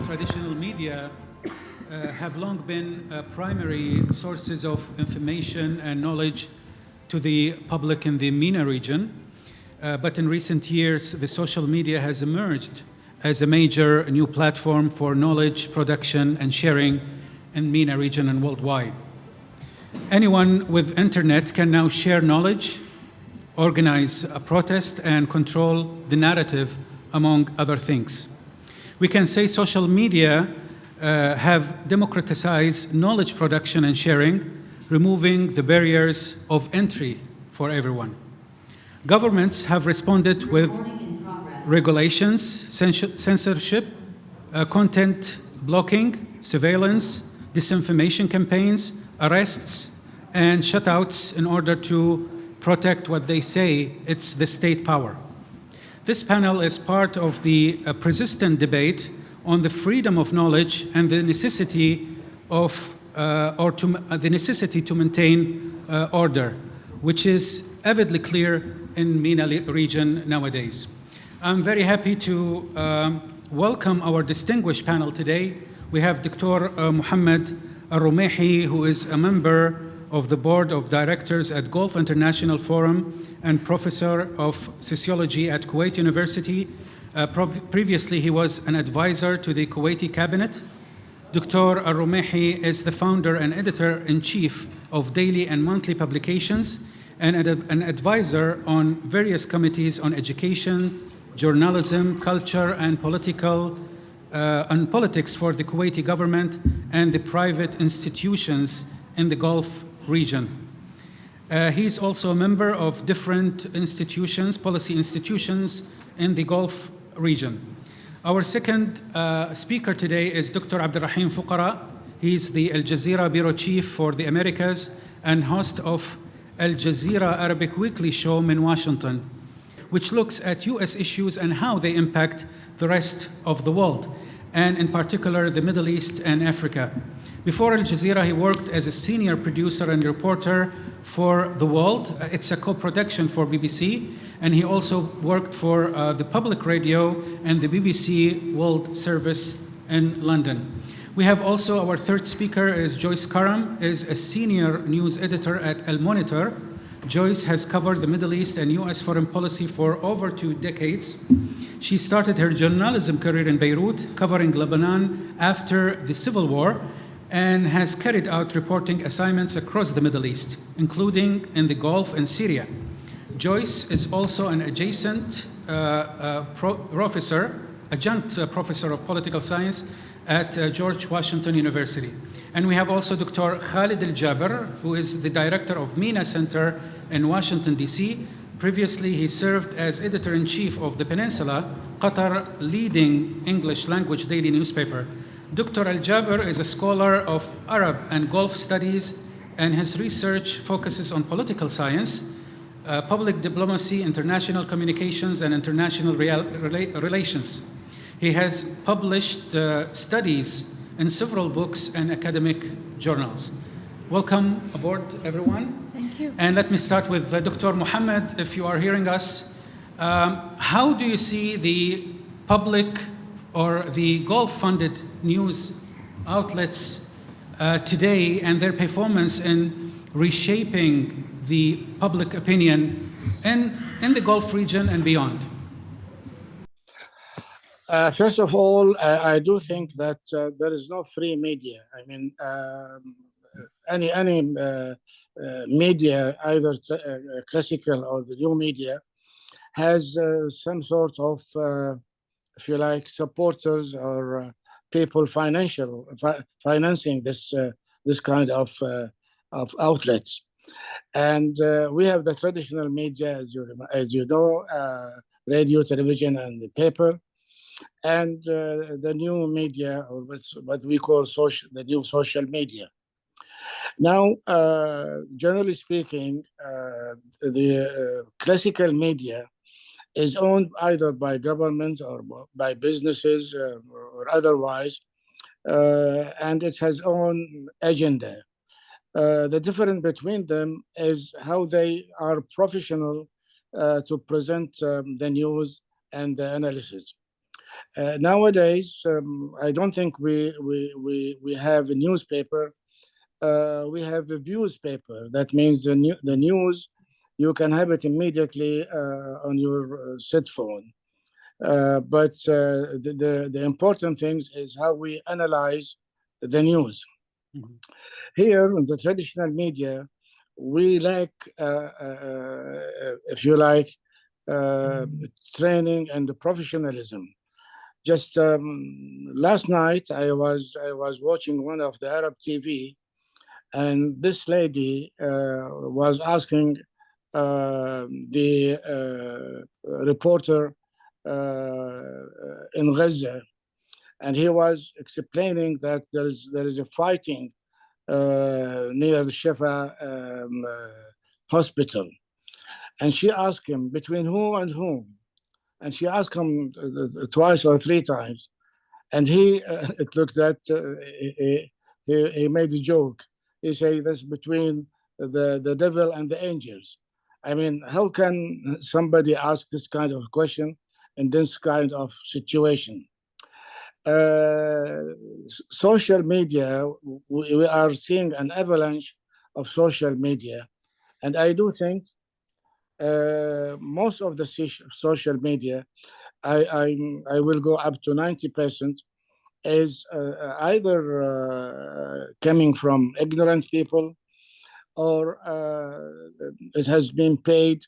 traditional media have long been primary sources of information and knowledge to the public in the MENA region. But in recent years, the social media has emerged as a major new platform for knowledge production and sharing in MENA region and worldwide. Anyone with internet can now share knowledge, organize a protest, and control the narrative, among other things. We can say social media have democratized knowledge production and sharing, removing the barriers of entry for everyone. Governments have responded with regulations, censorship, content blocking, surveillance, disinformation campaigns, arrests, and shutouts in order to protect what they say it's the state power. This panel is part of the persistent debate on the freedom of knowledge and the necessity of the necessity to maintain order, which is avidly clear in MENA region nowadays. I'm very happy to welcome our distinguished panel today. We have Dr. Mohammad Alrumaihi, who is a member of the Board of Directors at Gulf International Forum and Professor of Sociology at Kuwait University. Previously, he was an advisor to the Kuwaiti cabinet. Dr. Alrumaihi is the founder and editor-in-chief of daily and monthly publications and an advisor on various committees on education, journalism, culture, and politics for the Kuwaiti government and the private institutions in the Gulf region. He's also a member of different institutions, policy institutions in the Gulf region. Our second speaker today is Dr. Abderrahim Foukara. He's the Aljazeera Bureau Chief for the Americas and host of Aljazeera Arabic Weekly Show in Washington, which looks at US issues and how they impact the rest of the world, and in particular the Middle East and Africa. Before Aljazeera, he worked as a senior producer and reporter for The World. It's a co-production for BBC, and he also worked for the public radio and the BBC World Service in London. We have also our third speaker is Joyce Karam, is a senior news editor at Al Monitor. Joyce has covered the Middle East and US foreign policy for over 2 decades. She started her journalism career in Beirut, covering Lebanon after the Civil War, and has carried out reporting assignments across the Middle East, including in the Gulf and Syria. Joyce is also an adjunct professor of political science at George Washington University. And we have also Dr. Khalid Aljaber, who is the director of MENA Center in Washington, D.C. Previously, he served as editor-in-chief of The Peninsula, Qatar's leading English language daily newspaper. Dr. Aljaber is a scholar of Arab and Gulf studies, and his research focuses on political science, public diplomacy, international communications, and international relations. He has published studies in several books and academic journals. Welcome aboard, everyone. Thank you. And let me start with Dr. Mohammad, if you are hearing us. How do you see the public or the Gulf-funded news outlets today and their performance in reshaping the public opinion in the Gulf region and beyond? First of all, I do think that there is no free media. I mean, any media, either classical or the new media, has some sort of, if you like, supporters or people financing this kind of outlets. And we have the traditional media, as you know, radio, television, and the paper. And the new media, or what we call the new social media. Now, generally speaking, the classical media is owned either by governments or by businesses or otherwise, and it has own agenda. The difference between them is how they are professional to present the news and the analysis. Nowadays, I don't think we have a newspaper. We have a viewspaper. That means the news, you can have it immediately on your cell phone. But the important thing is how we analyze the news. Mm-hmm. Here in the traditional media, we lack, if you like, training and professionalism. Just last night, I was watching one of the Arab TV, and this lady was asking the reporter in Gaza, and he was explaining that there is a fighting near the Shifa hospital, and she asked him between who and whom, and she asked him twice or three times, and he it looked at he made a joke. He said that's between the devil and the angels. I mean, how can somebody ask this kind of question in this kind of situation? Social media, we are seeing an avalanche of social media, and I do think most of the social media, I will go up to 90%, is either coming from ignorant people, or it has been paid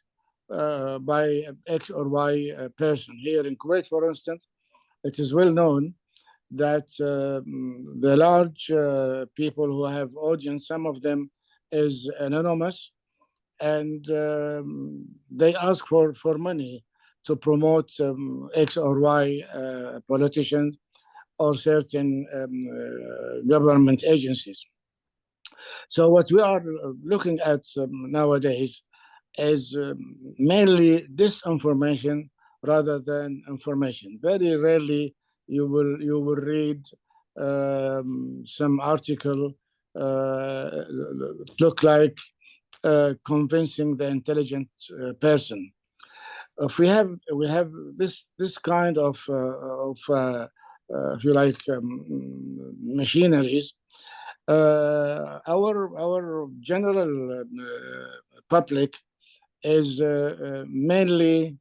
by X or Y person. Here in Kuwait, for instance, it is well known that the large people who have audience, some of them is anonymous, and they ask for money to promote X or Y politicians or certain government agencies. So what we are looking at nowadays is mainly disinformation rather than information. Very rarely you will read some article look like convincing the intelligent person. If we have this kind of if you like machineries, our general public is mainly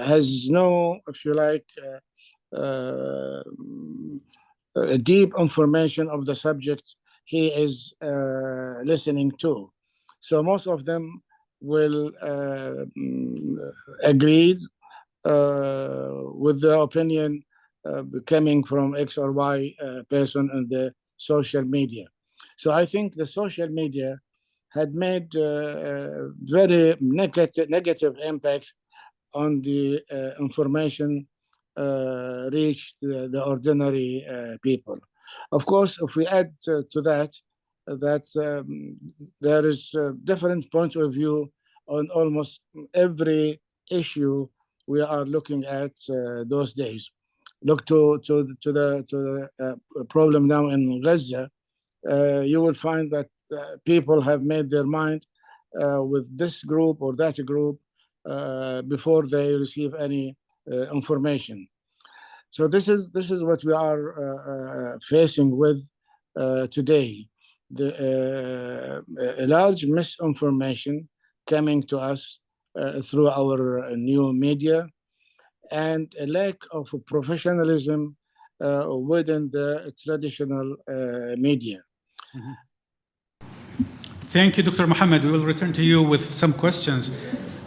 has no, if you like, deep information of the subject he is listening to. So most of them will agree with the opinion coming from X or Y person in the social media. So I think the social media had made very negative impact on the information reached the ordinary people. Of course, if we add to that, there is a different point of view on almost every issue we are looking at those days. Look to the problem now in Gaza. You will find that people have made their mind with this group or that group before they receive any information. So this is what we are facing with today. A large misinformation coming to us through our new media, and a lack of professionalism within the traditional media. Mm-hmm. Thank you, Dr. Mohammad. We will return to you with some questions.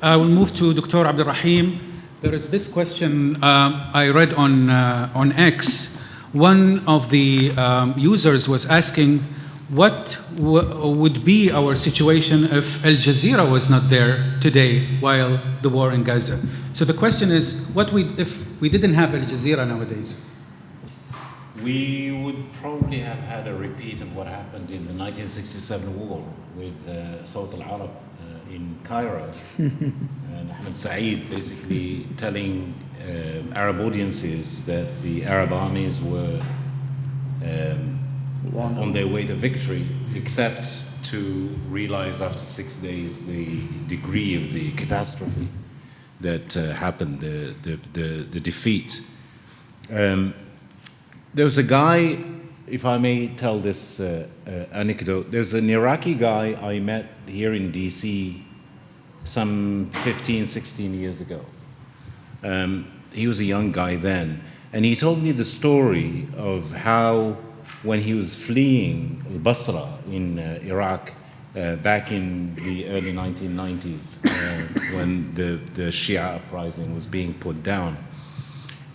I will move to Dr. Abderrahim. There is this question I read on X. One of the users was asking, what would be our situation if Aljazeera was not there today while the war in Gaza? So the question is, if we didn't have Aljazeera nowadays? We would probably have had a repeat of what happened in the 1967 war with Sawt al-Arab in Cairo. Mohammad Zaid basically telling Arab audiences that the Arab armies were on their way to victory, except to realize after 6 days the degree of the catastrophe. that happened, the defeat. There was a guy, if I may tell this anecdote, there's an Iraqi guy I met here in DC some 15, 16 years ago. He was a young guy then, and he told me the story of how when he was fleeing al-Basra in Iraq back in the early 1990s when the Shia uprising was being put down.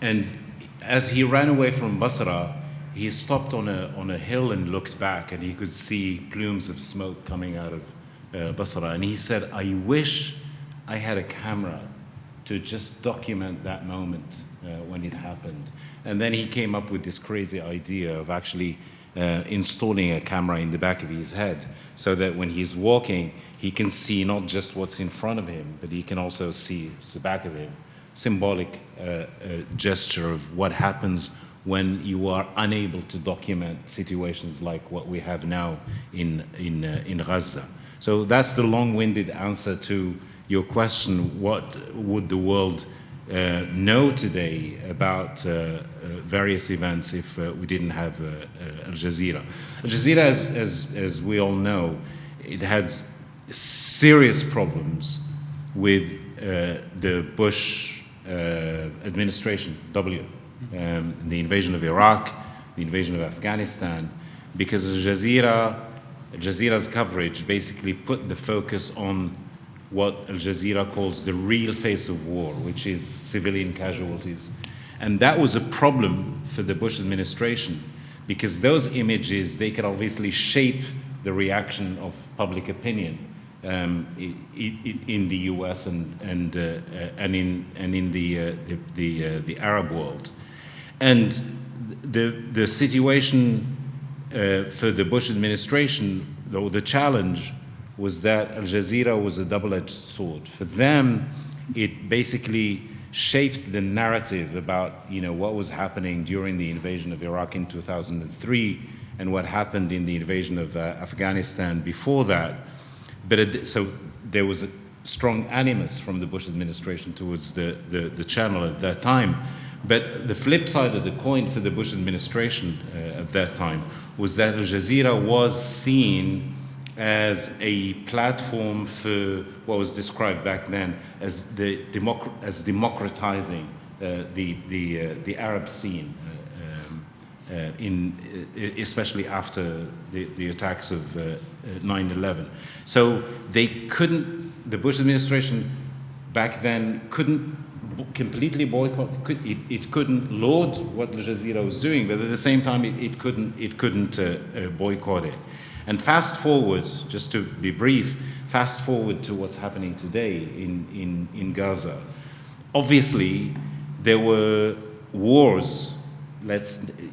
And as he ran away from Basra, he stopped on a hill and looked back, and he could see plumes of smoke coming out of Basra. And he said, I wish I had a camera to just document that moment when it happened. And then he came up with this crazy idea of actually installing a camera in the back of his head so that when he's walking, he can see not just what's in front of him, but he can also see the back of him. Symbolic gesture of what happens when you are unable to document situations like what we have now in Gaza. So that's the long-winded answer to your question, what would the world know today about various events if we didn't have Aljazeera. Aljazeera, as we all know, it had serious problems with the Bush administration, the invasion of Iraq, the invasion of Afghanistan, because Aljazeera's coverage basically put the focus on what Aljazeera calls the real face of war, which is civilian casualties. And that was a problem for the Bush administration, because those images, they could obviously shape the reaction of public opinion in the US and in the Arab world. And the situation for the Bush administration, though the challenge was that Aljazeera was a double-edged sword. For them, it basically shaped the narrative about what was happening during the invasion of Iraq in 2003 and what happened in the invasion of Afghanistan before that. But so there was a strong animus from the Bush administration towards the channel at that time. But the flip side of the coin for the Bush administration at that time was that Aljazeera was seen as a platform for what was described back then as democratizing the Arab scene, especially after the attacks of 9/11. So they couldn't, the Bush administration back then couldn't completely boycott. It couldn't laud what Al Jazeera was doing, but at the same time, it couldn't boycott it. And fast forward, just to be brief, fast forward to what's happening today in Gaza. Obviously, there were wars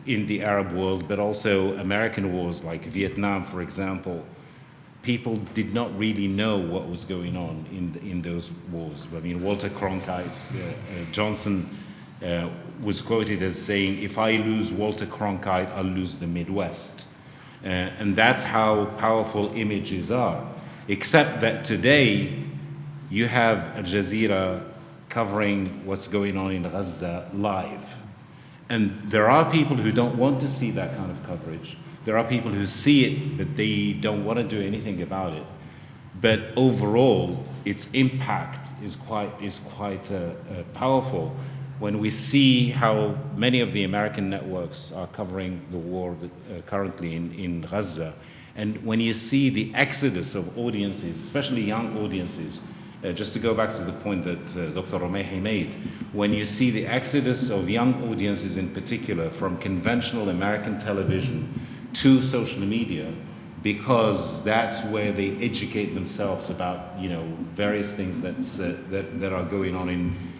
in the Arab world, but also American wars like Vietnam, for example. People did not really know what was going on in those wars. I mean, Walter Cronkite, Johnson was quoted as saying, "If I lose Walter Cronkite, I'll lose the Midwest." And that's how powerful images are. Except that today, you have Al Jazeera covering what's going on in Gaza live. And there are people who don't want to see that kind of coverage. There are people who see it, but they don't want to do anything about it. But overall, its impact is quite powerful when we see how many of the American networks are covering the war currently in Gaza. And when you see the exodus of audiences, especially young audiences, just to go back to the point that Dr. Alrumaihi made, when you see the exodus of young audiences in particular from conventional American television to social media, because that's where they educate themselves about various things that are going on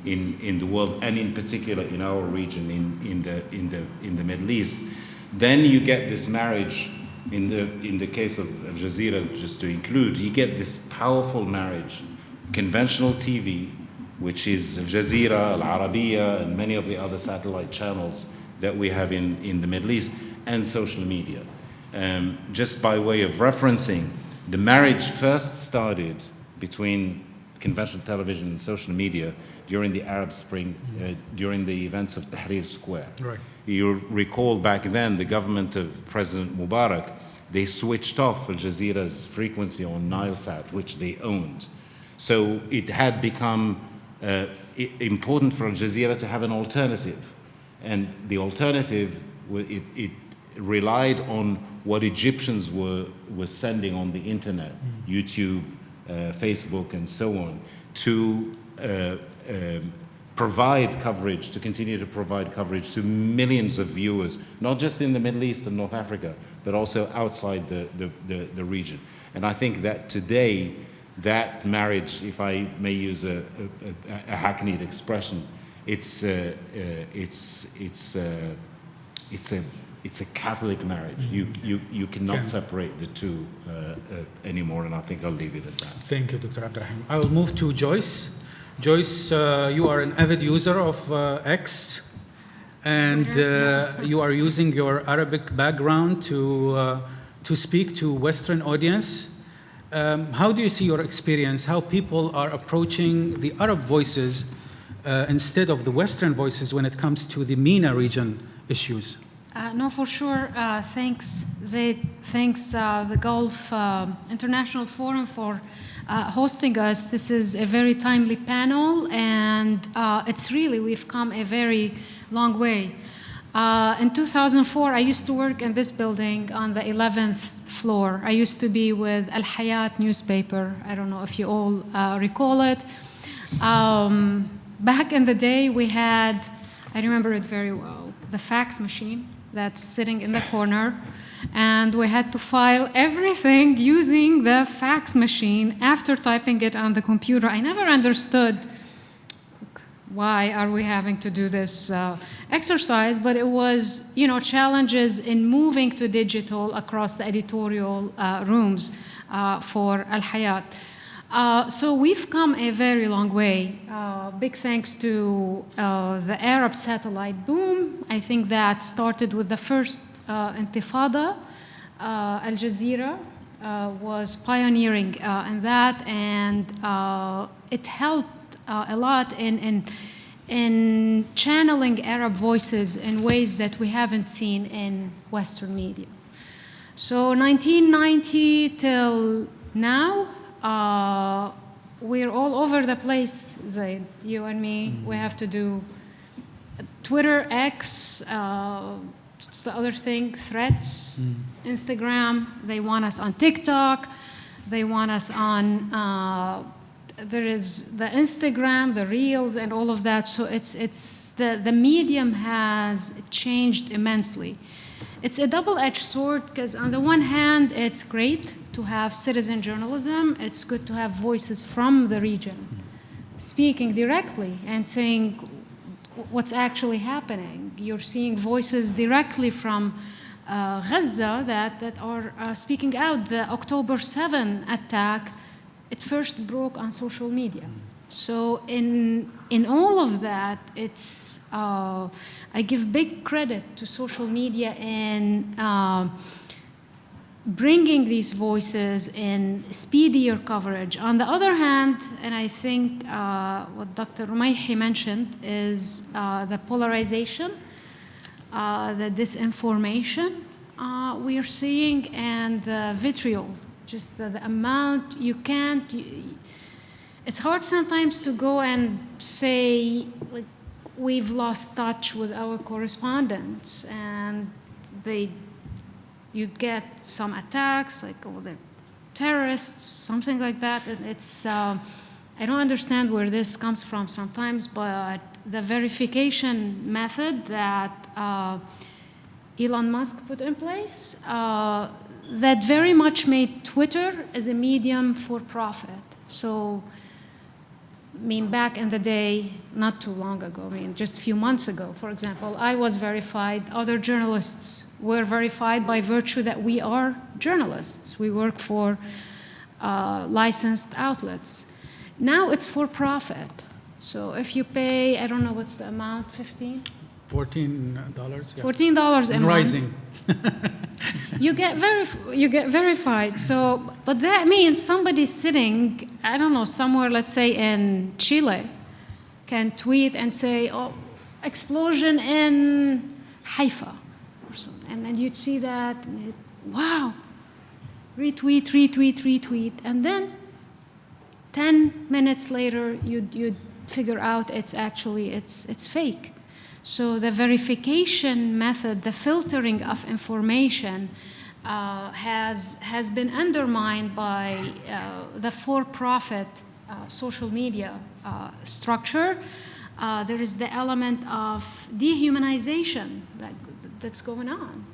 in the world, and in particular in our region in the Middle East. Then you get this marriage in the case of Al Jazeera, just to include, you get this powerful marriage, conventional TV, which is Al Jazeera, Al Arabiya, and many of the other satellite channels that we have in the Middle East, and social media. Just by way of referencing, the marriage first started between conventional television and social media during the Arab Spring, during the events of Tahrir Square. Right. You recall back then the government of President Mubarak, they switched off Aljazeera's frequency on Nilesat, which they owned. So it had become important for Aljazeera to have an alternative. And the alternative, it relied on what Egyptians were sending on the internet, YouTube, Facebook, and so on, to provide coverage, to continue to provide coverage to millions of viewers, not just in the Middle East and North Africa, but also outside the region. And I think that today, that marriage, if I may use a hackneyed expression, it's a Catholic marriage. You cannot separate the two anymore, and I think I'll leave it at that. Thank you, Dr. Abderrahim. I will move to Joyce. Joyce, you are an avid user of X, and you are using your Arabic background to speak to Western audience. How do you see your experience, how people are approaching the Arab voices instead of the Western voices when it comes to the MENA region issues? No, for sure. Thanks, Zaid. Thanks, the Gulf International Forum for hosting us. This is a very timely panel, and we've come a very long way. In 2004, I used to work in this building on the 11th floor. I used to be with Al Hayat newspaper. I don't know if you all recall it. Back in the day, we had, I remember it very well, the fax machine that's sitting in the corner, and we had to file everything using the fax machine after typing it on the computer. I never understood why are we having to do this exercise, but it was, challenges in moving to digital across the editorial rooms for Al Hayat. So we've come a very long way. Big thanks to the Arab satellite boom. I think that started with the first intifada. Aljazeera was pioneering in that, and it helped a lot in channeling Arab voices in ways that we haven't seen in Western media. So 1990 till now, we're all over the place, Zaid, you and me. We have to do Twitter, X, what's the other thing, Threads, Instagram. They want us on TikTok. They want us on, there is the Instagram, the Reels, and all of that. So the medium has changed immensely. It's a double-edged sword, because on the one hand, it's great to have citizen journalism. It's good to have voices from the region speaking directly and saying what's actually happening. You're seeing voices directly from Gaza that are speaking out. The October 7 attack, it first broke on social media. So in all of that, it's I give big credit to social media in bringing these voices in speedier coverage. On the other hand, and I think what Dr. Alrumaihi mentioned is the polarization, the disinformation we are seeing, and the vitriol, just the amount you can't. It's hard sometimes to go and say, like, we've lost touch with our correspondents, and you'd get some attacks, like, oh, they're terrorists, something like that. And it's, I don't understand where this comes from sometimes, but the verification method that Elon Musk put in place, that very much made Twitter as a medium for profit. So, I mean, back in the day, not too long ago, I mean, just a few months ago, for example, I was verified. Other journalists were verified by virtue that we are journalists. We work for licensed outlets. Now it's for profit. So if you pay, I don't know what's the amount, 15? $14. Yeah. $14 a And month. rising. You get verified. So, but that means somebody sitting, I don't know, somewhere, let's say in Chile, can tweet and say, "Oh, explosion in Haifa," or something, and then you'd see that, and wow, retweet, and then 10 minutes later, you'd figure out it's fake. So the verification method, the filtering of information, has been undermined by the for-profit social media structure. There is the element of dehumanization that's going on.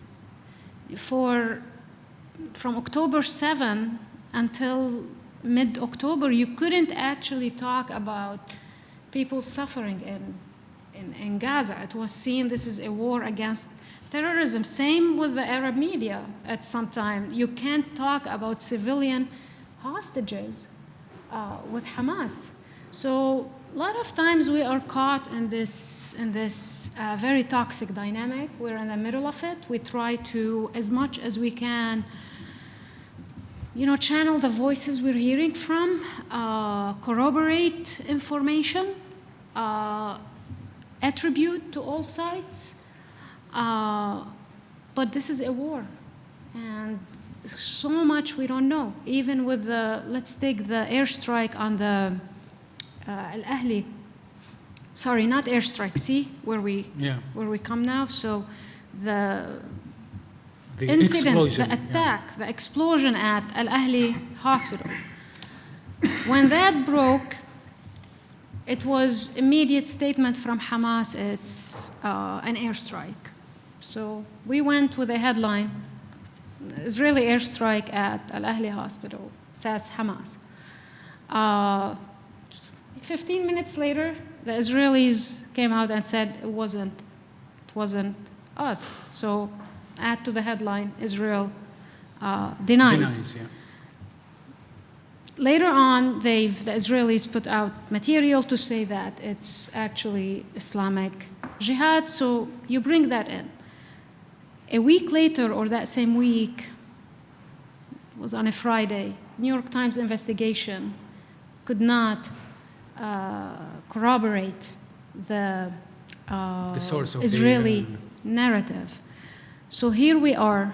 From October 7 until mid-October, you couldn't actually talk about people suffering in Gaza. It was seen this is a war against terrorism. Same with the Arab media at some time. You can't talk about civilian hostages with Hamas. So a lot of times we are caught in this very toxic dynamic. We're in the middle of it. We try to, as much as we can, channel the voices we're hearing from, corroborate information, attribute to all sides. But this is a war, and so much we don't know. Even with let's take the airstrike on the Al-Ahli. Sorry, not airstrike. See where we come now. So the incident, explosion, the attack, the explosion at Al-Ahli hospital. When that broke, it was immediate statement from Hamas. It's an airstrike. So we went with a headline: Israeli airstrike at Al-Ahli hospital, says Hamas. 15 minutes later, the Israelis came out and said it wasn't us. So add to the headline, Israel denies. Later on, the Israelis put out material to say that it's actually Islamic jihad, so you bring that in. A week later, or that same week, it was on a Friday, New York Times investigation could not corroborate the source of Israeli narrative. So here we are.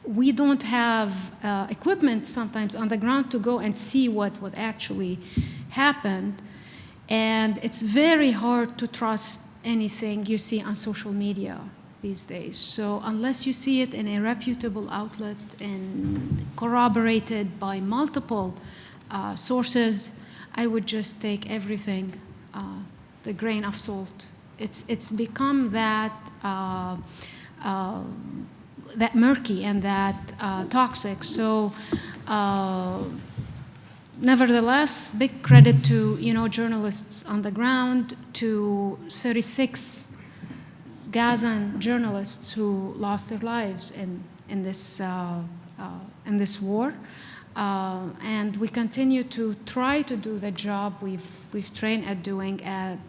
We don't have equipment sometimes on the ground to go and see what actually happened. And it's very hard to trust anything you see on social media these days. So unless you see it in a reputable outlet and corroborated by multiple sources, I would just take everything, the grain of salt. It's become that that murky and that toxic. So nevertheless, big credit to journalists on the ground, to 36 Gazan journalists who lost their lives in this war. And we continue to try to do the job we've trained at doing at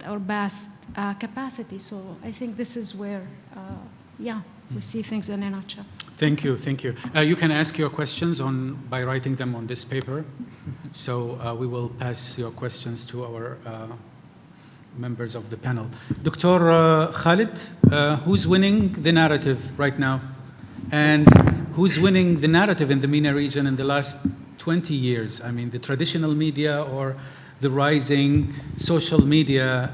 our best capacity. So I think this is where, we see things in a nutshell. Thank you. You can ask your questions by writing them on this paper. So we will pass your questions to our members of the panel. Dr. Khalid, who's winning the narrative right now? And who's winning the narrative in the MENA region in the last 20 years? I mean, the traditional media or the rising social media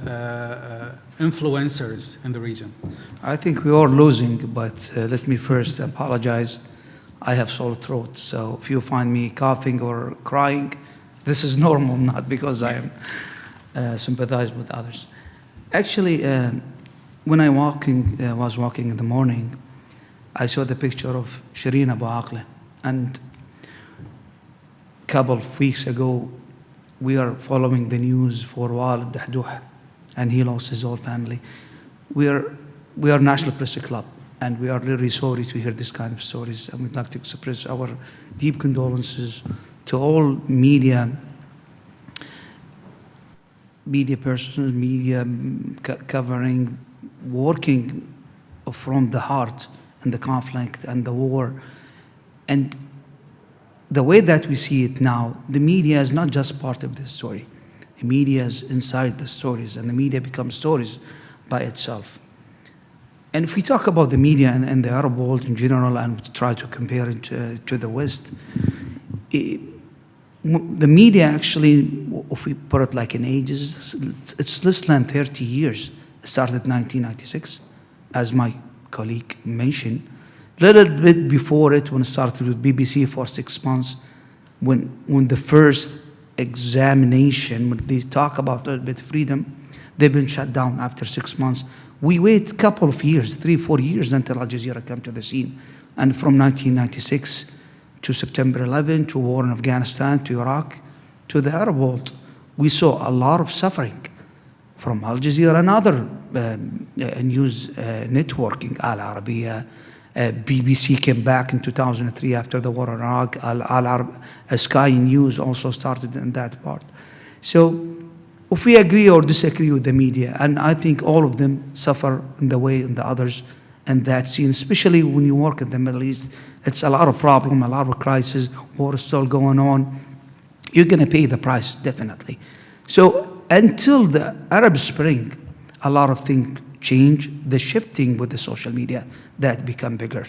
influencers in the region? I think we are losing, but let me first apologize. I have sore throat, so if you find me coughing or crying, this is normal, not because I am sympathizing with others. Actually, when I was walking in the morning, I saw the picture of Shireen Abu Akleh, and a couple of weeks ago, we are following the news for Walid Dahdouh, and he lost his whole family. We are National Press Club, and we are really sorry to hear this kind of stories, and we'd like to express our deep condolences to all media media persons, media covering, working from the heart and the conflict and the war. And the way that we see it now, the media is not just part of the story. The media is inside the stories, and the media becomes stories by itself. And if we talk about the media and the Arab world in general, and try to compare it to the West, the media actually, if we put it like in ages, it's less than 30 years. It started in 1996, as my colleague mentioned. A little bit before it, when it started with BBC for 6 months, when the first examination, when they talk about a little bit of freedom, they've been shut down after 6 months. We wait a couple of years, 3-4 years, until Aljazeera came to the scene. And from 1996 to September 11, to war in Afghanistan, to Iraq, to the Arab world, we saw a lot of suffering from Aljazeera and other news networking, Al Arabiya. BBC came back in 2003 after the war in Iraq. Sky News also started in that part. So if we agree or disagree with the media, and I think all of them suffer in the way and the others in that scene, especially when you work in the Middle East, it's a lot of problem, a lot of crisis, war is still going on. You're going to pay the price, definitely. So until the Arab Spring, a lot of things change. The shifting with the social media, that become bigger.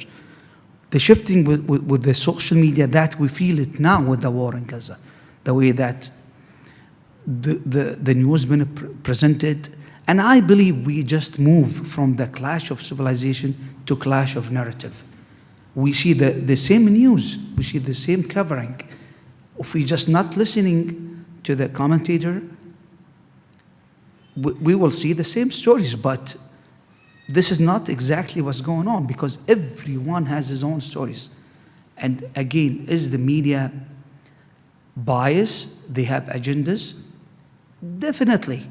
The shifting with the social media, that we feel it now with the war in Gaza, the way that the news been presented. And I believe we just move from the clash of civilization to clash of narrative. We see the same news, we see the same covering. If we just not listening to the commentator, we will see the same stories, but this is not exactly what's going on, because everyone has his own stories. And again, is the media biased? They have agendas? Definitely.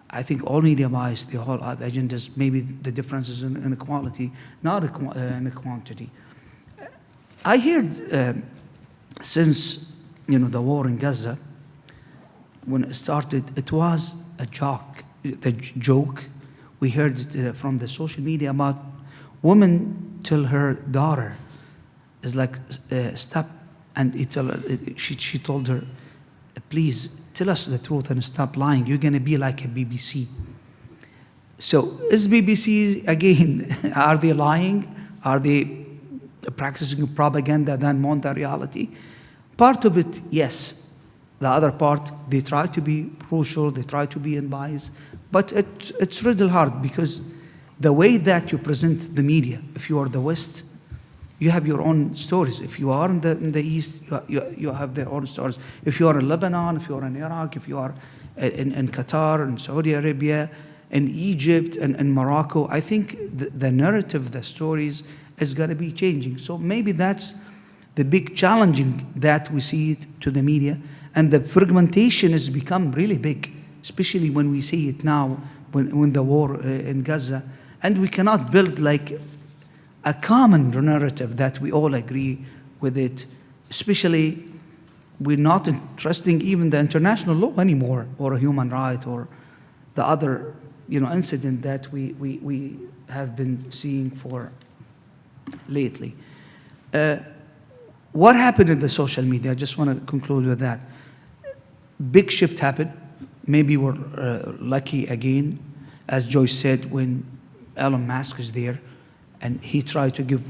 I think all media biased, they all have agendas. Maybe the difference is in quality, not in quantity. I heard since the war in Gaza, when it started, it was a joke. We heard it from the social media about woman tell her daughter, is like, stop, and she told her, please tell us the truth and stop lying. You're going to be like a BBC. So is BBC, again, are they lying? Are they practicing propaganda than more the reality? Part of it, yes. The other part, they try to be crucial, they try to be unbiased, but it's really hard, because the way that you present the media, if you are the West, you have your own stories. If you are in the East, you have their own stories. If you are in Lebanon, if you are in Iraq, if you are in Qatar, in Saudi Arabia, in Egypt, and in Morocco, I think the narrative, the stories is going to be changing. So maybe that's the big challenging that we see to the media. And the fragmentation has become really big, especially when we see it now, when the war in Gaza. And we cannot build like a common narrative that we all agree with it. Especially, we're not trusting even the international law anymore, or a human right, or the other incident that we have been seeing for lately. What happened in the social media? I just want to conclude with that. Big shift happened. Maybe we're lucky again, as Joyce said, when Elon Musk is there, and he tried to give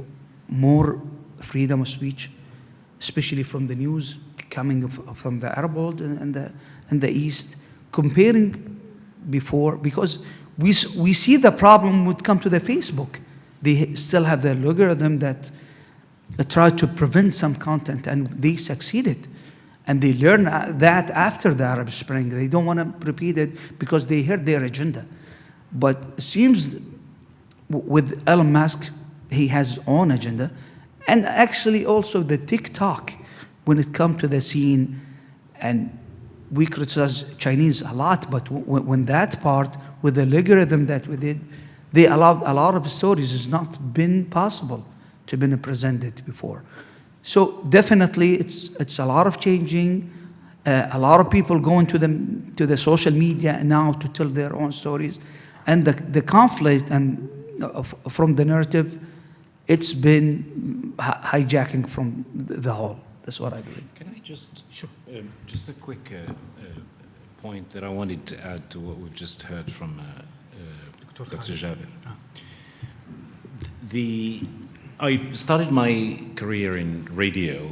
more freedom of speech, especially from the news coming from the Arab world and the East, comparing before, because we see the problem would come to the Facebook. They still have the algorithm that try to prevent some content, and they succeeded. And they learned that after the Arab Spring. They don't want to repeat it because they heard their agenda. But it seems with Elon Musk, he has his own agenda. And actually also the TikTok, when it comes to the scene, and we criticize Chinese a lot, but when that part, with the algorithm that we did, they allowed a lot of stories has not been possible to be presented before. So definitely it's a lot of changing. A lot of people go into the social media now to tell their own stories, and the conflict and from the narrative, it's been hijacking from the whole. That's what I believe. Can I just, just a quick point that I wanted to add to what we've just heard from Dr. Jaber. I started my career in radio,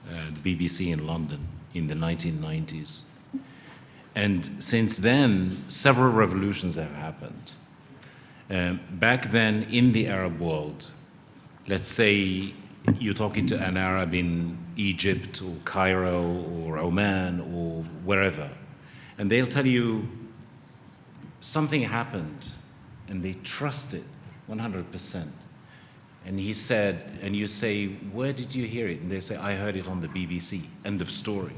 the BBC in London in the 1990s. And since then, several revolutions have happened. Back then, in the Arab world, let's say you're talking to an Arab in Egypt or Cairo or Oman or wherever, and they'll tell you something happened, and they trust it 100%. And he said, and you say, where did you hear it? And they say, I heard it on the BBC, end of story.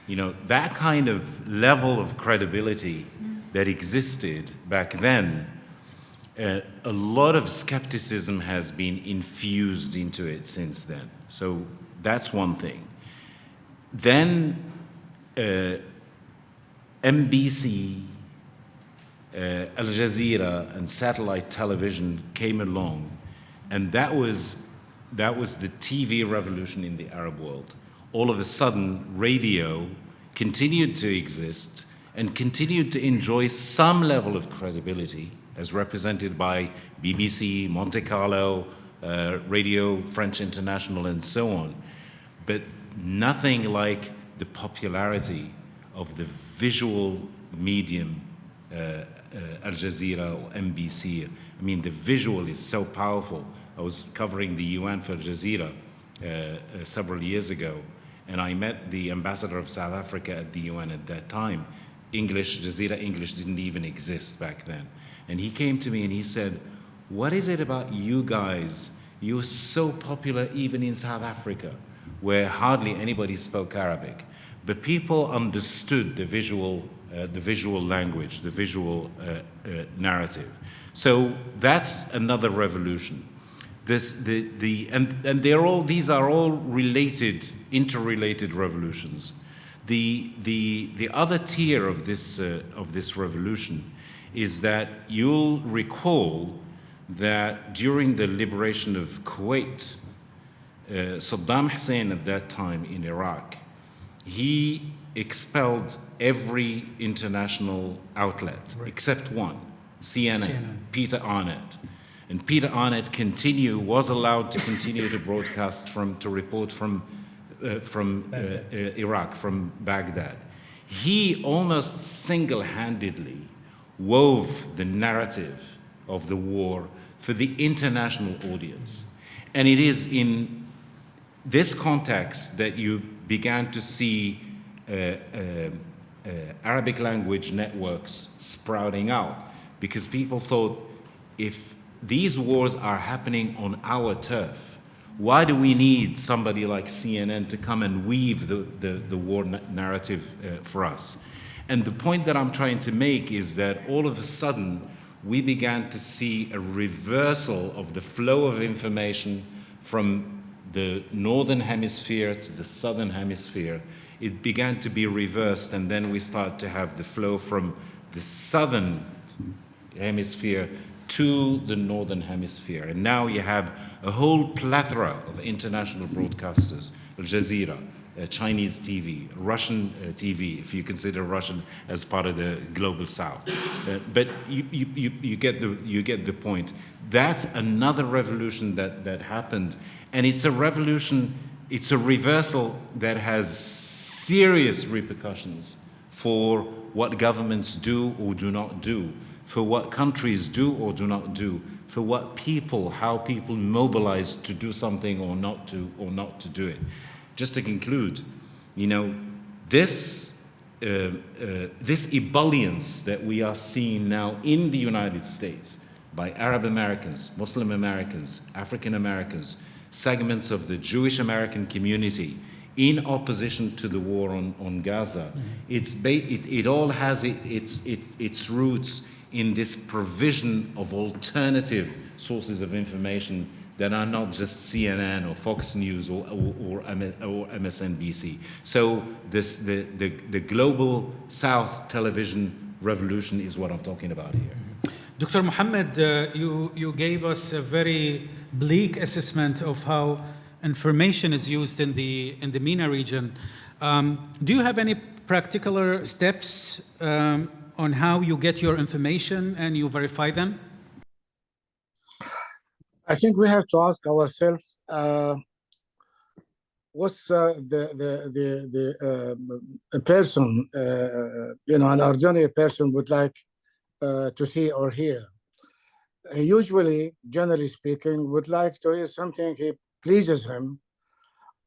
You know, that kind of level of credibility that existed back then, a lot of skepticism has been infused into it since then. So that's one thing. Then NBC, Aljazeera, and satellite television came along, and that was the TV revolution in the Arab world. All of a sudden, radio continued to exist and continued to enjoy some level of credibility, as represented by BBC, Monte Carlo, Radio France International, and so on. But nothing like the popularity of the visual medium, Al Jazeera or NBC. I mean, the visual is so powerful. I was covering the UN for Al Jazeera several years ago, and I met the ambassador of South Africa at the UN at that time. Jazeera English didn't even exist back then. And he came to me and he said, what is it about you guys? You're so popular even in South Africa, where hardly anybody spoke Arabic. But people understood the visual language, the visual narrative. So that's another revolution. These are all related, interrelated revolutions. The other tier of this revolution is that you'll recall that during the liberation of Kuwait, Saddam Hussein at that time in Iraq, he expelled every international outlet except one, CNN. Peter Arnett. And Peter Arnett was allowed to continue to broadcast to report from Iraq, from Baghdad. He almost single-handedly wove the narrative of the war for the international audience. And it is in this context that you began to see Arabic language networks sprouting out, because people thought, if these wars are happening on our turf, why do we need somebody like CNN to come and weave the war narrative for us? And the point that I'm trying to make is that all of a sudden, we began to see a reversal of the flow of information from the northern hemisphere to the southern hemisphere. It began to be reversed, and then we start to have the flow from the southern hemisphere to the northern hemisphere. And now you have a whole plethora of international broadcasters, Al Jazeera, Chinese TV, Russian TV, if you consider Russian as part of the global south. But you get the point. That's another revolution that happened. And it's a revolution, it's a reversal that has serious repercussions for what governments do or do not do, for what countries do or do not do, for what people, how people mobilize to do something or not to do it. Just to conclude, you know, this ebullience that we are seeing now in the United States by Arab Americans, Muslim Americans, African Americans, segments of the Jewish American community in opposition to the war on Gaza, it all has its roots in this provision of alternative sources of information that are not just CNN or Fox News or MSNBC. So the global South television revolution is what I'm talking about here. Dr. Mohammad, you gave us a very bleak assessment of how information is used in the MENA region. Do you have any practical steps on how you get your information and you verify them? I think we have to ask ourselves what's a person, an ordinary person would like to see or hear. Usually, generally speaking, would like to hear something he pleases him,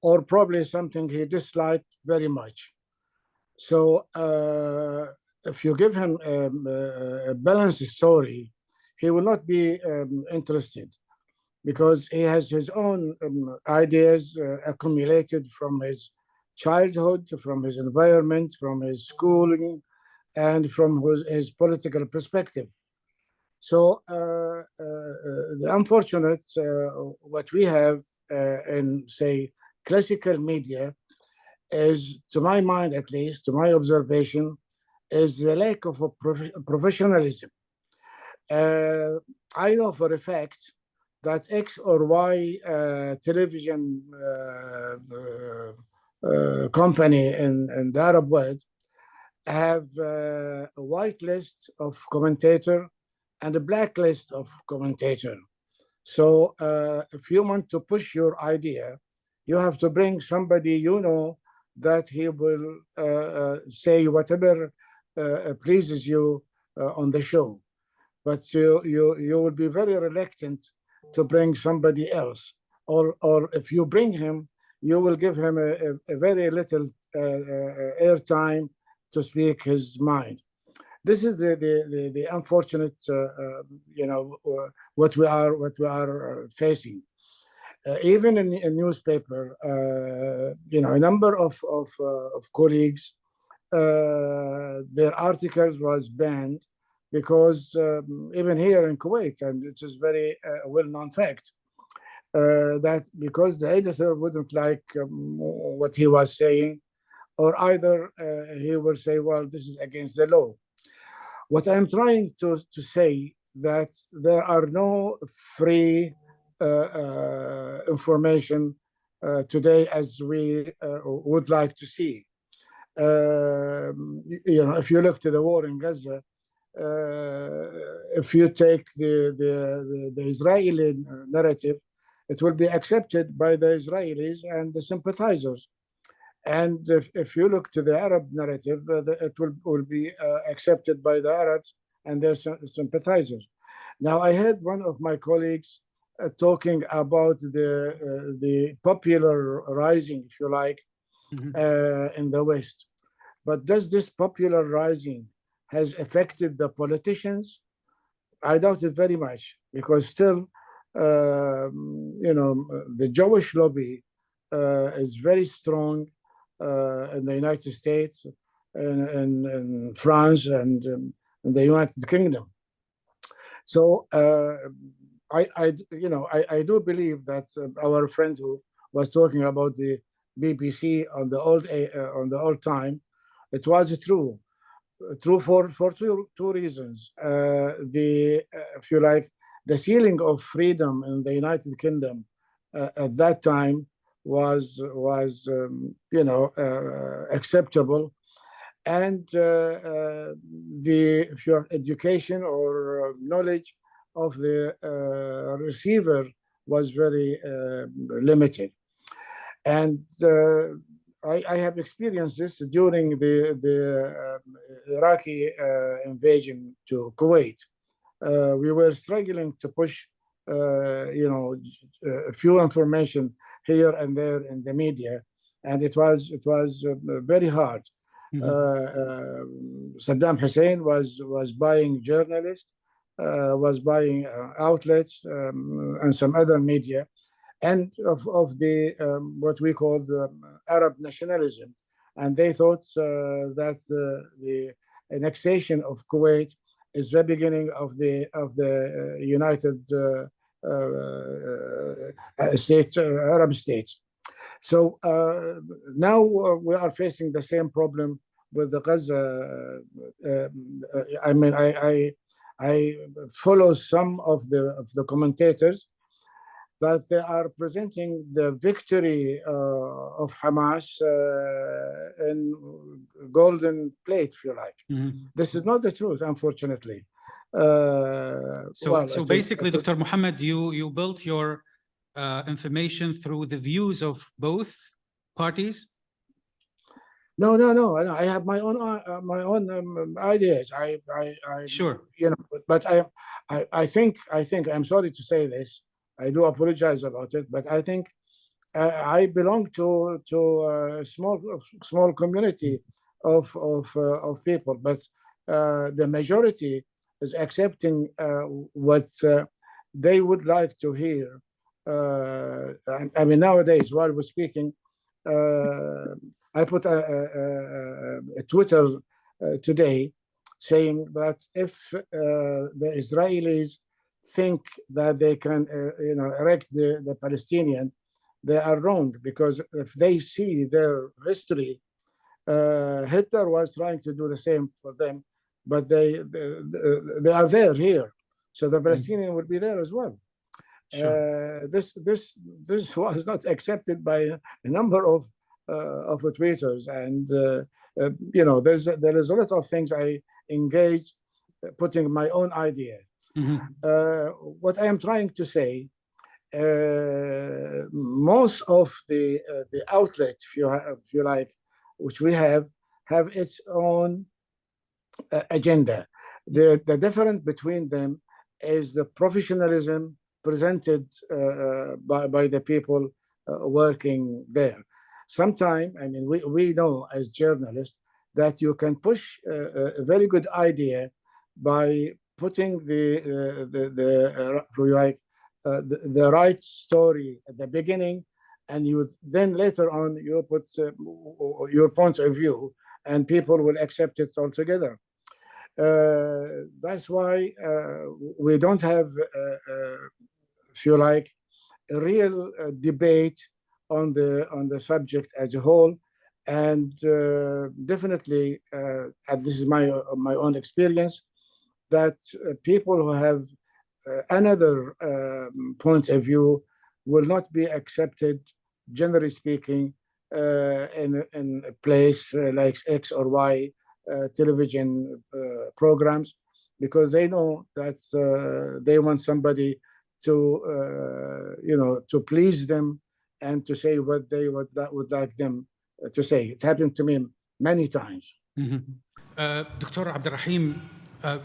or probably something he disliked very much. So if you give him a balanced story, he will not be interested, because he has his own ideas accumulated from his childhood, from his environment, from his schooling, and from his political perspective. So the unfortunate, what we have in, say, classical media is, to my mind at least, to my observation, is the lack of professionalism. I know for a fact that X or Y television company in the Arab world have a white list of commentator and a black list of commentator. So if you want to push your idea, you have to bring somebody you know that he will say whatever pleases you on the show. But you will be very reluctant to bring somebody else, or if you bring him, you will give him a very little airtime to speak his mind. This is the unfortunate, what we are facing. Even in newspaper, a number of colleagues, their articles was banned because even here in Kuwait, and it is very well-known fact, that because the editor wouldn't like what he was saying, or either he will say, well, this is against the law. What I'm trying to say that there are no free information today as we would like to see. If you look to the war in Gaza, if you take the Israeli narrative, it will be accepted by the Israelis and the sympathizers. And if you look to the Arab narrative, it will be accepted by the Arabs and their sympathizers. Now, I heard one of my colleagues talking about the popular rising, if you like, in the West. But does this popular rising has affected the politicians? I doubt it very much, because still, the Jewish lobby is very strong in the United States, in France, and in the United Kingdom. So I do believe that our friend who was talking about the BBC on the old time, it was true for two reasons. If you like, the ceiling of freedom in the United Kingdom at that time was acceptable, and if your education or knowledge of the receiver was very limited. And I have experienced this during the Iraqi invasion to Kuwait. We were struggling to push, a few information here and there in the media, and it was very hard. Saddam Hussein was buying journalists, was buying outlets, and some other media, and of the what we call the Arab nationalism, and they thought that the annexation of Kuwait is the beginning of the United states, Arab states. So now we are facing the same problem with the Gaza. I mean, I follow some of the commentators that they are presenting the victory of Hamas in golden plate, if you like. Mm-hmm. This is not the truth, unfortunately. So basically, Dr. Mohammad, you built your information through the views of both parties? No. I have my own ideas. Sure. You know, but I think I'm sorry to say this. I do apologize about it, but I think I belong to a small community of people, but the majority is accepting what they would like to hear. I mean, nowadays, while we're speaking, I put a Twitter today saying that if the Israelis think that they can, erect the Palestinian, they are wrong, because if they see their history, Hitler was trying to do the same for them, but they are there here, so the Palestinian will be there as well. Sure. This was not accepted by a number of tweeters, and there is a lot of things I engaged, putting my own idea. Mm-hmm. What I am trying to say, most of the outlet, if you like, which we have its own agenda. The difference between them is the professionalism presented by the people working there. Sometimes, I mean, we know as journalists that you can push a very good idea by putting the right story at the beginning, and then later on you put your point of view, and people will accept it altogether. That's why we don't have, if you like, a real debate on the subject as a whole. And definitely, and this is my own experience, that people who have another point of view will not be accepted, generally speaking, in a place like X or Y television programs, because they know that they want somebody to please them and to say what they would like them to say. It's happened to me many times. Mm-hmm. Dr. Abderrahim,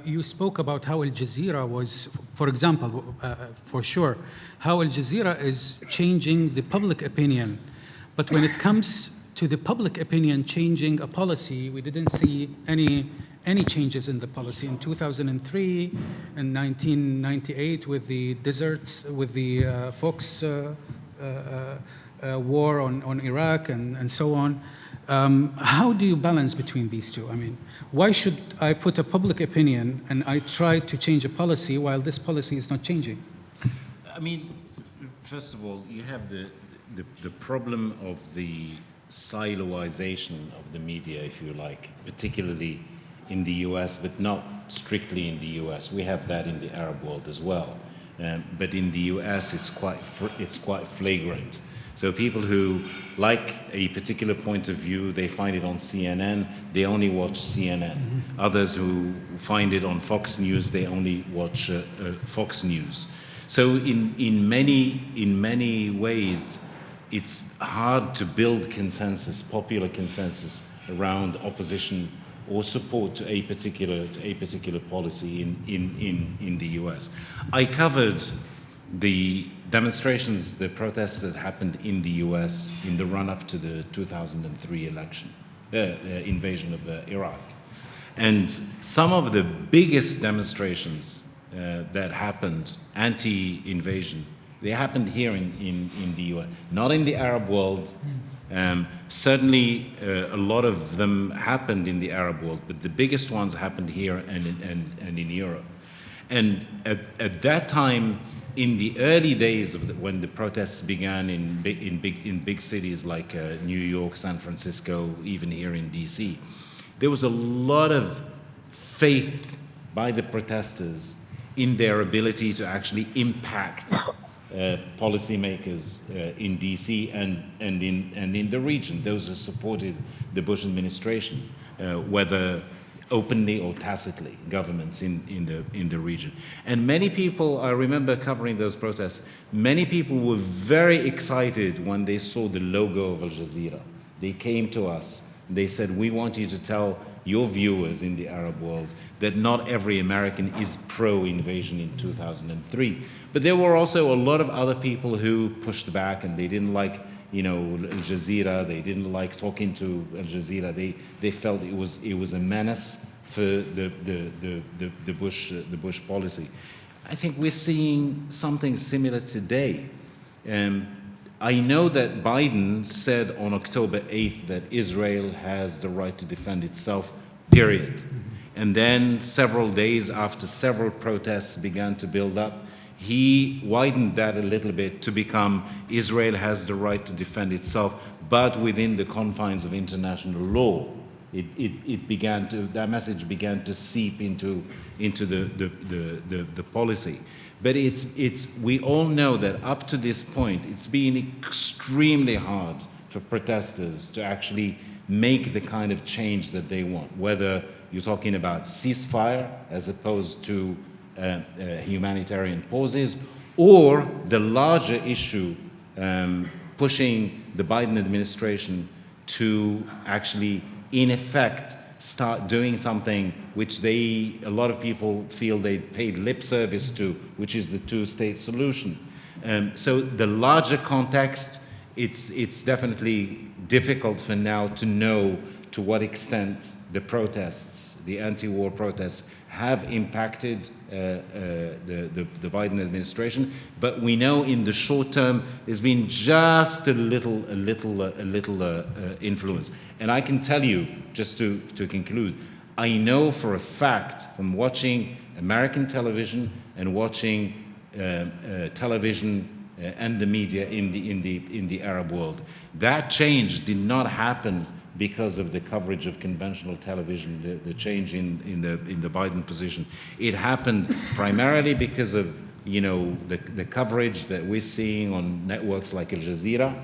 you spoke about how Jazeera was, for example, for sure, how Jazeera is changing the public opinion. But when it comes to the public opinion changing a policy, we didn't see any changes in the policy. In 2003 and 1998 with the deserts, with the Fox war on Iraq and so on. How do you balance between these two? I mean, why should I put a public opinion and I try to change a policy while this policy is not changing? I mean, first of all, you have the problem of the siloization of the media, if you like, particularly in the US, but not strictly in the US. We have that in the Arab world as well. But in the US, it's quite flagrant. So people who like a particular point of view, they find it on CNN, they only watch CNN. Mm-hmm. Others who find it on Fox News, they only watch Fox News. So in many ways, it's hard to build consensus, popular consensus, around opposition or support to a particular policy in the US. I covered the demonstrations, the protests that happened in the US in the run-up to the 2003 election, invasion of Iraq. And some of the biggest demonstrations that happened, anti-invasion, they happened here in the US, not in the Arab world. Certainly a lot of them happened in the Arab world, but the biggest ones happened here and in Europe. And at that time, in the early days of when the protests began in big cities like New York, San Francisco, even here in DC, there was a lot of faith by the protesters in their ability to actually impact policymakers in DC and in the region, those who supported the Bush administration, whether openly or tacitly, governments in the region. And many people, I remember covering those protests, many people were very excited when they saw the logo of Aljazeera. They came to us, they said, we want you to tell your viewers in the Arab world that not every American is pro-invasion in 2003. But there were also a lot of other people who pushed back, and they didn't like, you know, Jazeera. They didn't like talking to Aljazeera. They felt it was a menace for the Bush policy. I think we're seeing something similar today. I know that Biden said on October 8th that Israel has the right to defend itself, period. And then several days after several protests began to build up, he widened that a little bit to become Israel has the right to defend itself, but within the confines of international law. That message began to seep into the policy. But we all know that up to this point, it's been extremely hard for protesters to actually make the kind of change that they want, whether you're talking about ceasefire as opposed to humanitarian pauses, or the larger issue pushing the Biden administration to actually, in effect, start doing something which a lot of people feel they paid lip service to, which is the two-state solution. So the larger context, it's definitely difficult for now to know to what extent the protests, the anti-war protests, have impacted the Biden administration. But we know in the short term there's been just a little influence. And I can tell you, just to conclude, I know for a fact from watching American television and watching television and the media in the Arab world, that change did not happen because of the coverage of conventional television, the change in the Biden position. It happened primarily because of, you know, the coverage that we're seeing on networks like Aljazeera,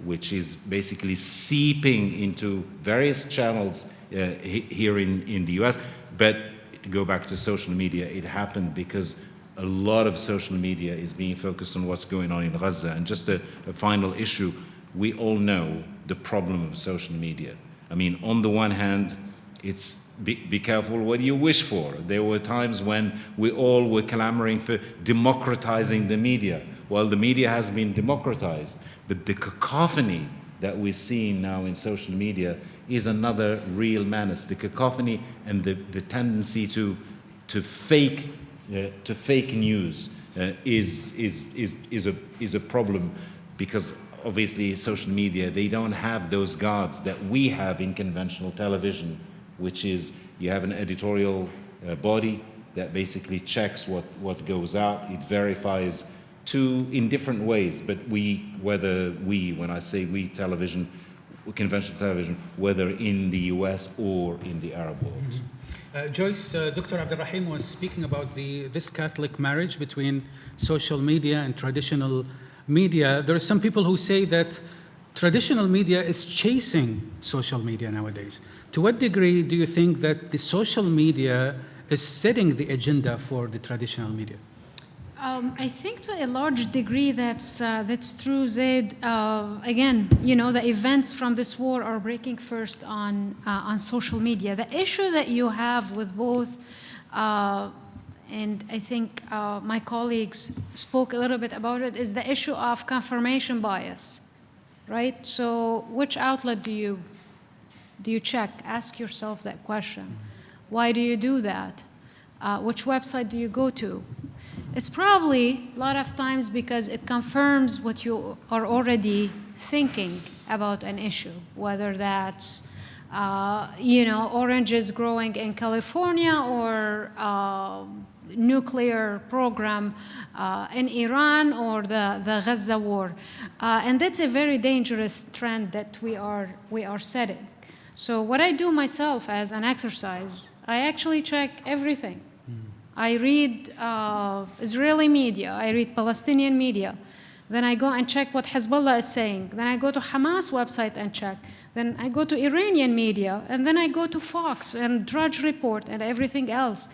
which is basically seeping into various channels here in the US. But to go back to social media, it happened because a lot of social media is being focused on what's going on in Gaza. And just a final issue, we all know the problem of social media. I mean, on the one hand, it's be careful what you wish for. There were times when we all were clamoring for democratizing the media. Well, the media has been democratized, but the cacophony that we're seeing now in social media is another real menace. The cacophony and the tendency to fake news is a problem, because obviously social media, they don't have those guards that we have in conventional television, which is you have an editorial body that basically checks what goes out. It verifies in different ways, but when I say we, television, conventional television, whether in the US or in the Arab world. Mm-hmm. Joyce, Dr. Abderrahim was speaking about this Catholic marriage between social media and traditional media. There are some people who say that traditional media is chasing social media nowadays. To what degree do you think that the social media is setting the agenda for the traditional media? I think to a large degree that's true, Zaid. Again, you know, the events from this war are breaking first on social media. The issue that you have with both, and I think my colleagues spoke a little bit about it, is the issue of confirmation bias, right? So which outlet do you check? Ask yourself that question. Why do you do that? Which website do you go to? It's probably a lot of times because it confirms what you are already thinking about an issue, whether that's you know, oranges growing in California or nuclear program in Iran or the Gaza war. And that's a very dangerous trend that we are setting. So what I do myself as an exercise, I actually check everything. I read Israeli media, I read Palestinian media, then I go and check what Hezbollah is saying, then I go to Hamas website and check, then I go to Iranian media, and then I go to Fox and Drudge Report and everything else,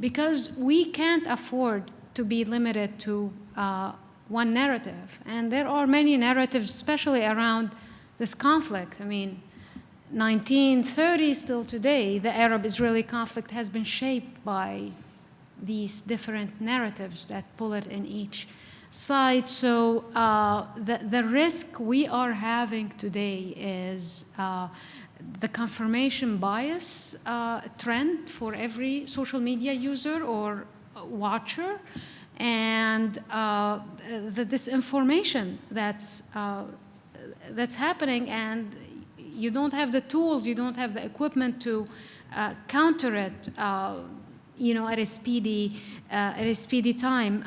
because we can't afford to be limited to one narrative. And there are many narratives, especially around this conflict. I mean, 1930s till today, the Arab-Israeli conflict has been shaped by these different narratives that pull it in each side. So the risk we are having today is the confirmation bias trend for every social media user or watcher, and the disinformation that's happening, and you don't have the tools, you don't have the equipment to counter it, at a speedy time.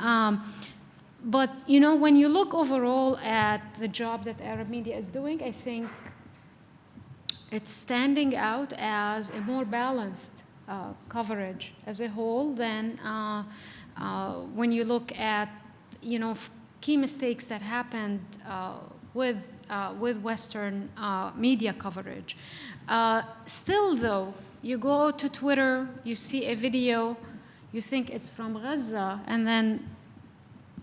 But when you look overall at the job that Arab media is doing, I think it's standing out as a more balanced coverage as a whole than when you look at key mistakes that happened with Western media coverage. Still, though, you go to Twitter, you see a video, you think it's from Gaza, and then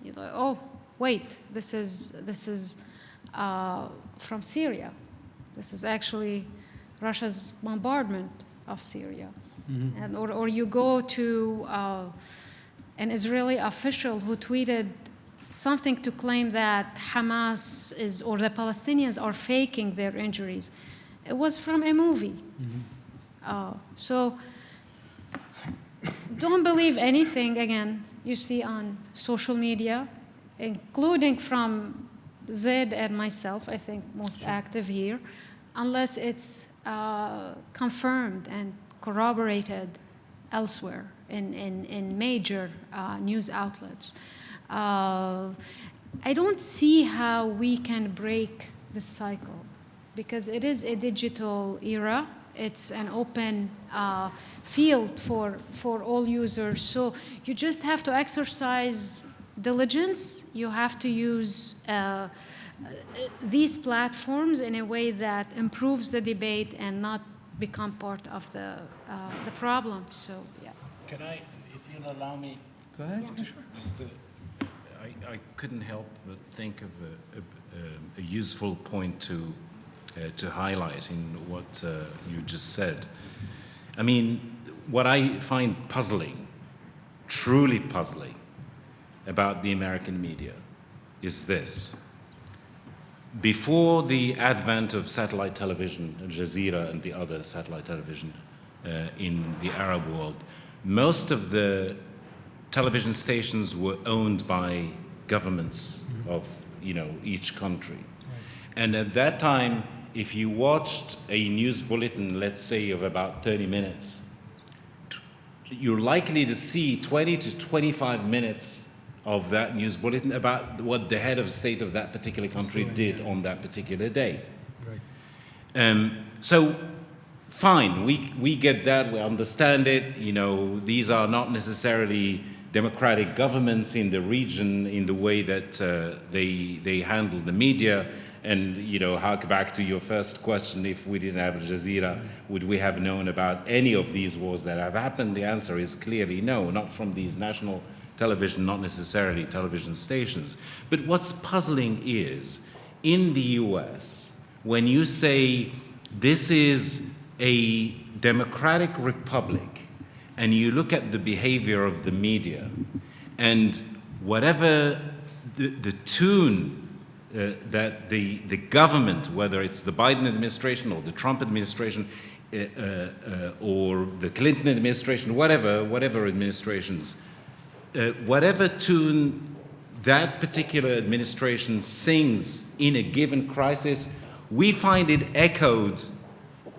you're like, oh, wait, this is from Syria. This is actually Russia's bombardment of Syria. Mm-hmm. And or you go to an Israeli official who tweeted something to claim that Hamas or the Palestinians are faking their injuries. It was from a movie. Mm-hmm. So don't believe anything, again, you see on social media, including from Zaid and myself, I think most active here, unless it's confirmed and corroborated elsewhere in major news outlets. I don't see how we can break this cycle, because it is a digital era. It's an open field for all users. So you just have to exercise diligence. You have to use these platforms in a way that improves the debate and not become part of the problem. So, yeah. Can I, if you'll allow me? Go ahead. Yeah. Sure. Just I couldn't help but think of a useful point to highlight in what you just said. I mean, what I find puzzling, truly puzzling, about the American media is this. Before the advent of satellite television, Jazeera and the other satellite television in the Arab world, most of the television stations were owned by governments of each country. Right. And at that time, if you watched a news bulletin, let's say of about 30 minutes, you're likely to see 20 to 25 minutes of that news bulletin about what the head of state of that particular country did on that particular day. Right. So, fine, we get that, we understand it. These are not necessarily democratic governments in the region in the way that they handle the media. And, hark back to your first question, if we didn't have Jazeera, would we have known about any of these wars that have happened? The answer is clearly no, not from these national television, not necessarily television stations. But what's puzzling is, in the US, when you say this is a democratic republic, and you look at the behavior of the media, and whatever the tune that the government, whether it's the Biden administration or the Trump administration or the Clinton administration, whatever administrations, whatever tune that particular administration sings in a given crisis, we find it echoed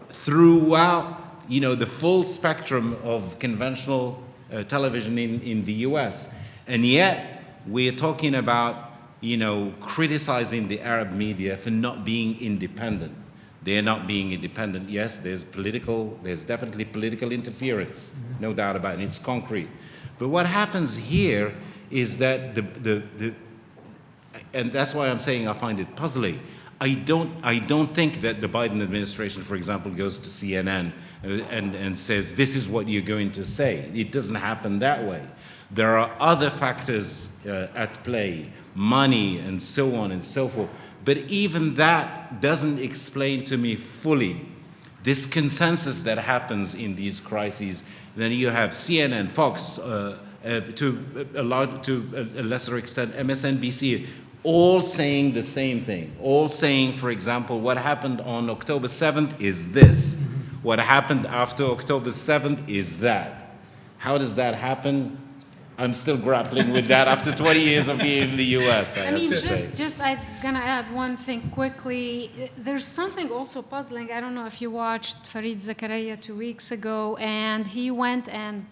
throughout, the full spectrum of conventional television in the US. And yet, we're talking about, criticizing the Arab media for not being independent. They're not being independent. Yes, there's definitely political interference, no doubt about it. It's concrete. But what happens here is that and that's why I'm saying I find it puzzling. I don't think that the Biden administration, for example, goes to CNN and says, this is what you're going to say. It doesn't happen that way. There are other factors at play, money and so on and so forth. But even that doesn't explain to me fully this consensus that happens in these crises. Then you have CNN, Fox, to a lesser extent, MSNBC, all saying the same thing, all saying, for example, what happened on October 7th is this. What happened after October 7th is that. How does that happen? I'm still grappling with that after 20 years of being in the US, I have to say. I'm gonna add one thing quickly. There's something also puzzling. I don't know if you watched Fareed Zakaria 2 weeks ago, and he went and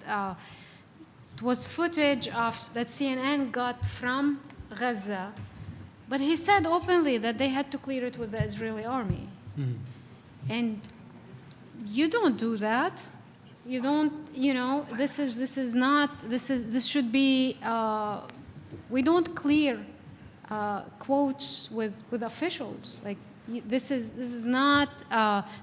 it was footage that CNN got from Gaza, but he said openly that they had to clear it with the Israeli army. And you don't do that. You don't, this should be, we don't clear quotes with officials. Like, this is not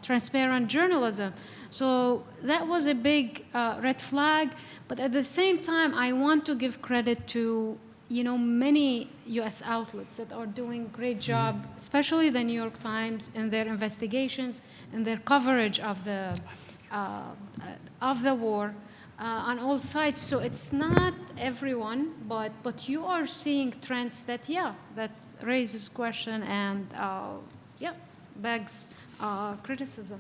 transparent journalism. So that was a big red flag. But at the same time, I want to give credit to, many US outlets that are doing a great job, especially the New York Times in their investigations and their coverage of the war on all sides. So it's not everyone, but you are seeing trends that raises question and begs criticism.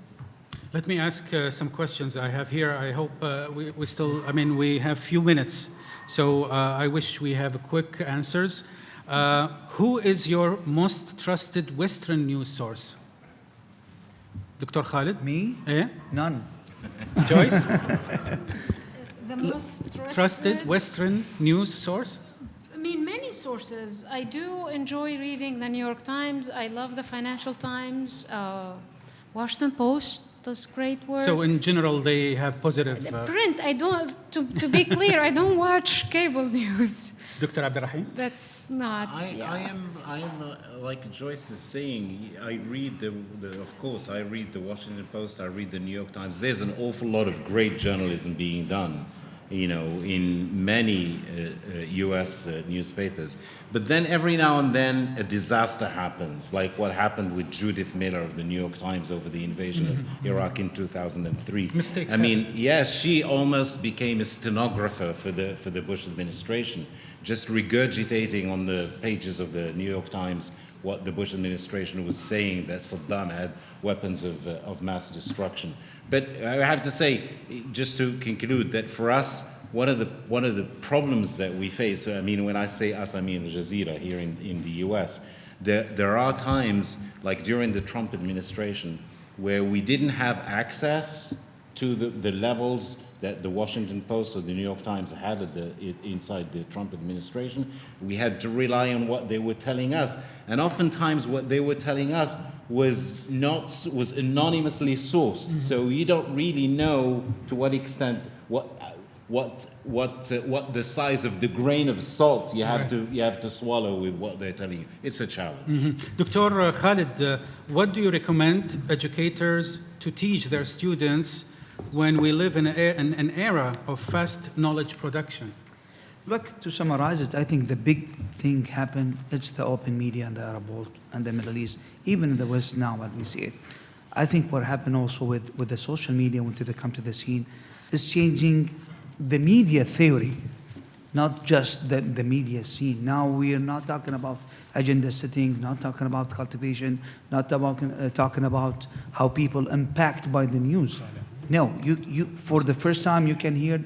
Let me ask some questions I have here. I hope we have few minutes, so I wish we have quick answers. Who is your most trusted Western news source? Dr. Khalid? Me? Yeah? None. Joyce? The most Trusted Western news source? Many sources. I do enjoy reading the New York Times. I love the Financial Times. Washington Post does great work. So in general, they have positive... Print, I don't, to be clear, I don't watch cable news. Dr. Abderrahim? That's not... I am like Joyce is saying, I read of course, I read the Washington Post, I read the New York Times. There's an awful lot of great journalism being done, in many US newspapers. But then every now and then a disaster happens, like what happened with Judith Miller of the New York Times over the invasion of Iraq in 2003. Mistakes yes, she almost became a stenographer for the Bush administration, just regurgitating on the pages of the New York Times what the Bush administration was saying, that Saddam had weapons of mass destruction. But I have to say, just to conclude, that for us, one of the problems that we face, when I say us, I mean Jazeera here in the US, there are times, like during the Trump administration, where we didn't have access to the levels that the Washington Post or the New York Times had inside the Trump administration. We had to rely on what they were telling us. And oftentimes what they were telling us was anonymously sourced. So you don't really know to what extent what the size of the grain of salt you have to swallow with what they're telling you. It's a challenge. Dr. Khalid, what do you recommend educators to teach their students when we live in an era of fast knowledge production? Look, to summarize it, I think the big thing happened, it's the open media in the Arab world and the Middle East, even in the West now as we see it. I think what happened also with the social media when they come to the scene is changing the media theory, not just the media scene. Now we are not talking about agenda setting, not talking about cultivation, not talking about how people impact by the news. No, you for the first time you can hear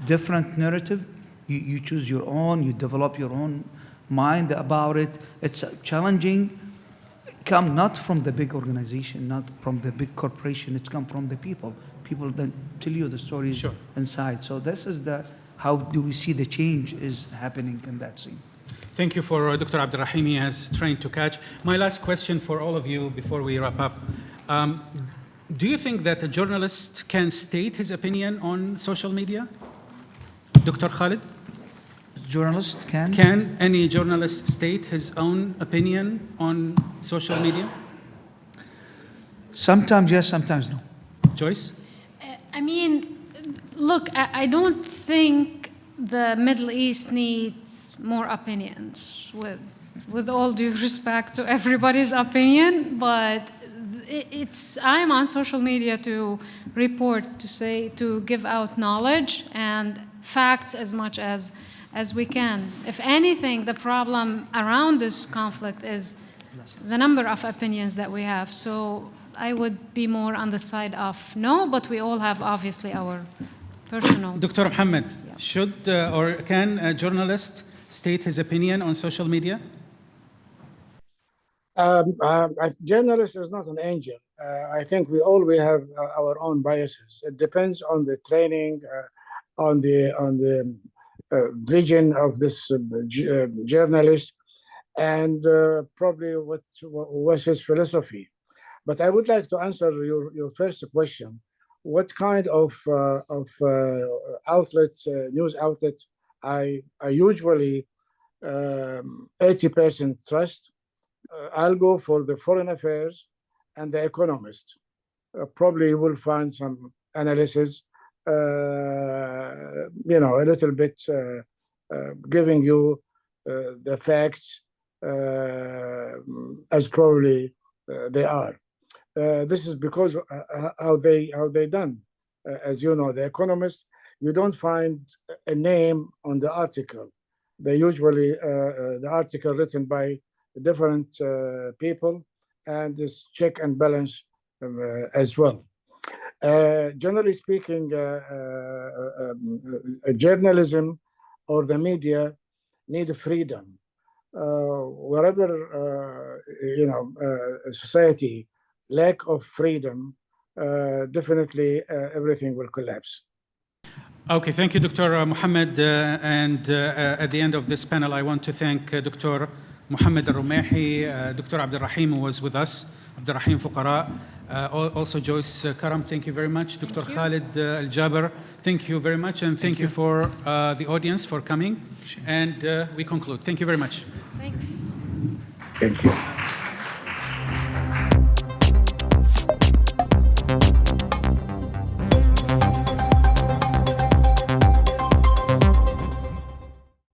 different narrative. You choose your own, you develop your own mind about it. It's challenging. come not from the big organization, not from the big corporation. It's come from the people. People that tell you the stories Sure. inside. So this is how do we see the change is happening in that scene. Thank you for Dr. Abderrahim. He has trained to catch. My last question for all of you before we wrap up. Do you think that a journalist can state his opinion on social media? Dr. Khalid? Journalists can? Can any journalist state his own opinion on social media? Sometimes yes, sometimes no. Joyce? I mean, look, I don't think the Middle East needs more opinions, with all due respect to everybody's opinion, but I'm on social media to report, to give out knowledge and facts as much as we can. If anything, the problem around this conflict is the number of opinions that we have. So I would be more on the side of no, but we all have obviously our personal. Dr. Mohammad, should or can a journalist state his opinion on social media? Journalist is not an angel. I think we have our own biases. It depends on the training, on the vision of this journalist, and probably what was his philosophy. But I would like to answer your first question. What kind of outlets, news outlets, I usually 80% trust. I'll go for the Foreign Affairs and the Economist. Probably you will find some analysis, a little bit giving you the facts as probably they are. This is because how they done. As you know, the Economist, you don't find a name on the article. They usually the article written by different people, and this check and balance as well. Generally speaking, journalism or the media need freedom. Wherever society lack of freedom, definitely everything will collapse. Okay, thank you, Dr. Mohammad. And at the end of this panel, I want to thank Dr. Mohammad Alrumaihi, Dr. Abderrahim, who was with us, Abderrahim Foukara, also Joyce Karam, thank you very much. Dr. Khalid Aljaber, thank you very much. And thank you for the audience for coming. And we conclude. Thank you very much. Thanks. Thank you.